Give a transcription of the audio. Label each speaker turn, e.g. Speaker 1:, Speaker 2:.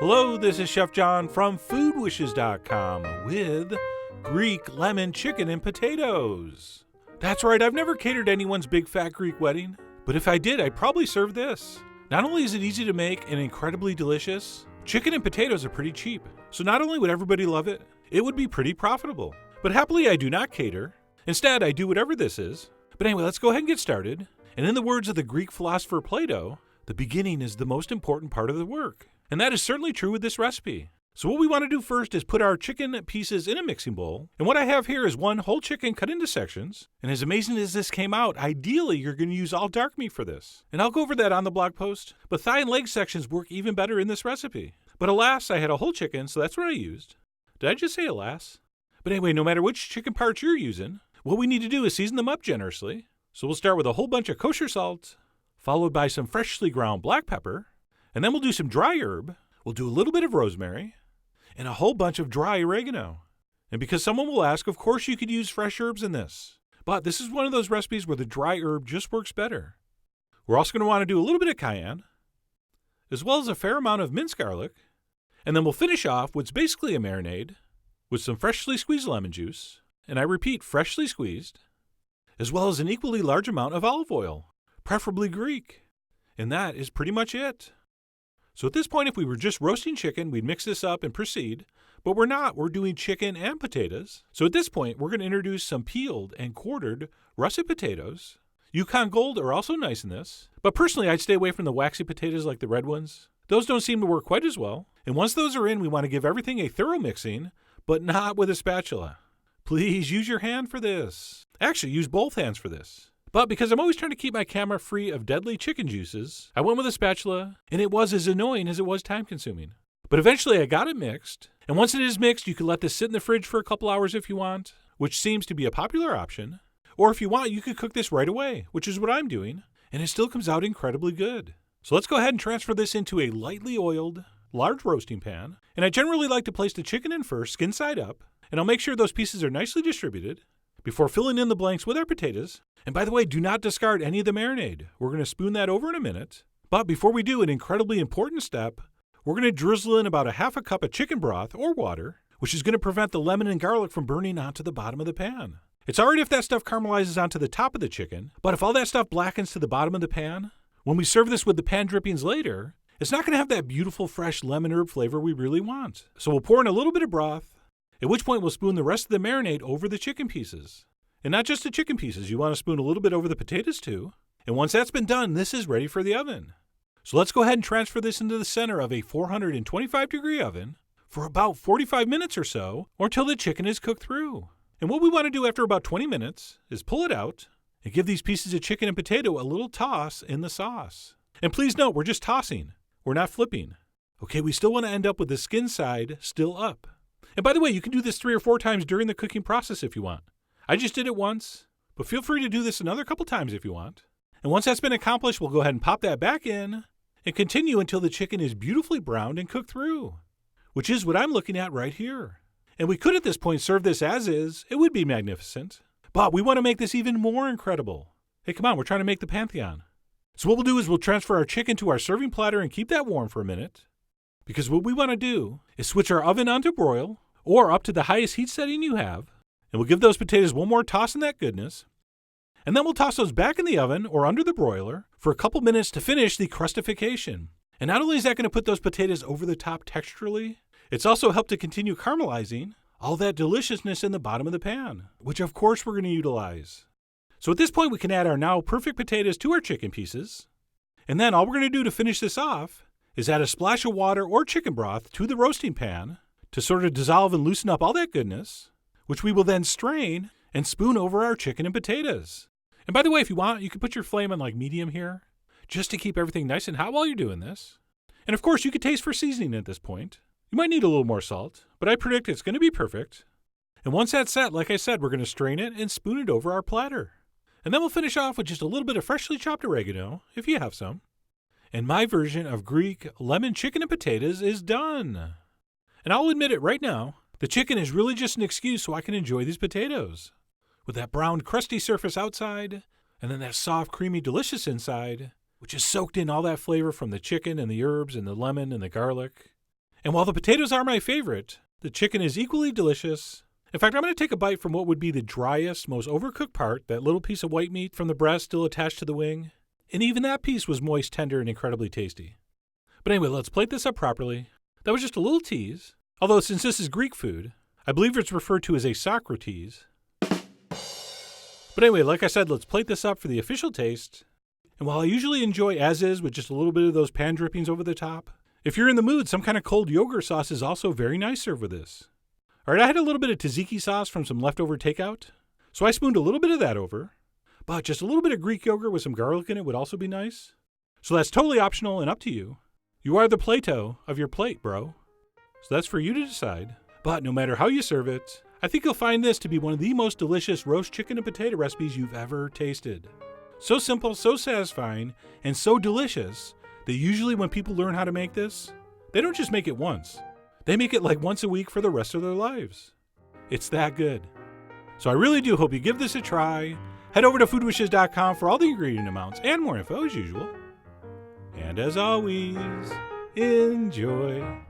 Speaker 1: Hello, this is Chef John from foodwishes.com with Greek lemon chicken and potatoes. That's right, I've never catered anyone's big fat Greek wedding, but if I did, I'd probably serve this. Not only is it easy to make and incredibly delicious, chicken and potatoes are pretty cheap. So not only would everybody love it, it would be pretty profitable. But happily, I do not cater. Instead, I do whatever this is. But anyway, let's go ahead and get started. And in the words of the Greek philosopher Plato, the beginning is the most important part of the work. And that is certainly true with this recipe. So what we want to do first is put our chicken pieces in a mixing bowl. And what I have here is one whole chicken cut into sections. And as amazing as this came out, ideally you're going to use all dark meat for this. And I'll go over that on the blog post. But thigh and leg sections work even better in this recipe. But alas, I had a whole chicken, so that's what I used. Did I just say alas? But anyway, no matter which chicken parts you're using, what we need to do is season them up generously. So we'll start with a whole bunch of kosher salt, followed by some freshly ground black pepper, and then we'll do some dry herb, we'll do a little bit of rosemary, and a whole bunch of dry oregano. And because someone will ask, of course you could use fresh herbs in this. But this is one of those recipes where the dry herb just works better. We're also going to want to do a little bit of cayenne, as well as a fair amount of minced garlic, and then we'll finish off what's basically a marinade with some freshly squeezed lemon juice, and I repeat, freshly squeezed, as well as an equally large amount of olive oil, preferably Greek. And that is pretty much it. So at this point, if we were just roasting chicken, we'd mix this up and proceed. But we're not. We're doing chicken and potatoes. So at this point, we're going to introduce some peeled and quartered russet potatoes. Yukon Gold are also nice in this. But personally, I'd stay away from the waxy potatoes like the red ones. Those don't seem to work quite as well. And once those are in, we want to give everything a thorough mixing, but not with a spatula. Please use your hand for this. Actually, use both hands for this. But because I'm always trying to keep my camera free of deadly chicken juices, I went with a spatula, and it was as annoying as it was time-consuming. But eventually I got it mixed, and once it is mixed, you can let this sit in the fridge for a couple hours if you want, which seems to be a popular option. Or if you want, you could cook this right away, which is what I'm doing, and it still comes out incredibly good. So let's go ahead and transfer this into a lightly oiled, large roasting pan, and I generally like to place the chicken in first, skin side up, and I'll make sure those pieces are nicely distributed before filling in the blanks with our potatoes. And by the way, do not discard any of the marinade. We're going to spoon that over in a minute. But before we do, an incredibly important step, we're going to drizzle in about a half a cup of chicken broth or water, which is going to prevent the lemon and garlic from burning onto the bottom of the pan. It's all right if that stuff caramelizes onto the top of the chicken, but if all that stuff blackens to the bottom of the pan, when we serve this with the pan drippings later, it's not going to have that beautiful fresh lemon herb flavor we really want. So we'll pour in a little bit of broth, at which point we'll spoon the rest of the marinade over the chicken pieces. And not just the chicken pieces, you want to spoon a little bit over the potatoes too. And once that's been done, this is ready for the oven. So let's go ahead and transfer this into the center of a 425-degree oven for about 45 minutes or so, or till the chicken is cooked through. And what we want to do after about 20 minutes is pull it out and give these pieces of chicken and potato a little toss in the sauce. And please note, we're just tossing. We're not flipping. Okay, we still want to end up with the skin side still up. And by the way, you can do this 3 or 4 times during the cooking process if you want. I just did it once, but feel free to do this another couple times if you want. And once that's been accomplished, we'll go ahead and pop that back in and continue until the chicken is beautifully browned and cooked through, which is what I'm looking at right here. And we could at this point serve this as is. It would be magnificent. But we want to make this even more incredible. Hey, come on, we're trying to make the Pantheon. So what we'll do is we'll transfer our chicken to our serving platter and keep that warm for a minute. Because what we want to do is switch our oven on to broil, or up to the highest heat setting you have, and we'll give those potatoes one more toss in that goodness. And then we'll toss those back in the oven or under the broiler for a couple minutes to finish the crustification. And not only is that going to put those potatoes over the top texturally, it's also helped to continue caramelizing all that deliciousness in the bottom of the pan, which of course we're going to utilize. So at this point, we can add our now perfect potatoes to our chicken pieces. And then all we're going to do to finish this off is add a splash of water or chicken broth to the roasting pan to sort of dissolve and loosen up all that goodness, which we will then strain and spoon over our chicken and potatoes. And by the way, if you want, you can put your flame on like medium here, just to keep everything nice and hot while you're doing this. And of course, you could taste for seasoning at this point. You might need a little more salt, but I predict it's going to be perfect. And once that's set, like I said, we're going to strain it and spoon it over our platter. And then we'll finish off with just a little bit of freshly chopped oregano, if you have some. And my version of Greek lemon chicken and potatoes is done. And I'll admit it right now, the chicken is really just an excuse so I can enjoy these potatoes. With that browned, crusty surface outside, and then that soft, creamy, delicious inside, which is soaked in all that flavor from the chicken and the herbs and the lemon and the garlic. And while the potatoes are my favorite, the chicken is equally delicious. In fact, I'm going to take a bite from what would be the driest, most overcooked part, that little piece of white meat from the breast still attached to the wing. And even that piece was moist, tender, and incredibly tasty. But anyway, let's plate this up properly. That was just a little tease. Although since this is Greek food, I believe it's referred to as a Socrates. But anyway, like I said, let's plate this up for the official taste. And while I usually enjoy as is with just a little bit of those pan drippings over the top, if you're in the mood, some kind of cold yogurt sauce is also very nice served with this. All right, I had a little bit of tzatziki sauce from some leftover takeout, so I spooned a little bit of that over. But just a little bit of Greek yogurt with some garlic in it would also be nice. So that's totally optional and up to you. You are the Plato of your plate, bro. So that's for you to decide. But no matter how you serve it, I think you'll find this to be one of the most delicious roast chicken and potato recipes you've ever tasted. So simple, so satisfying, and so delicious that usually when people learn how to make this, they don't just make it once. They make it like once a week for the rest of their lives. It's that good. So I really do hope you give this a try. Head over to foodwishes.com for all the ingredient amounts and more info as usual. And as always, enjoy.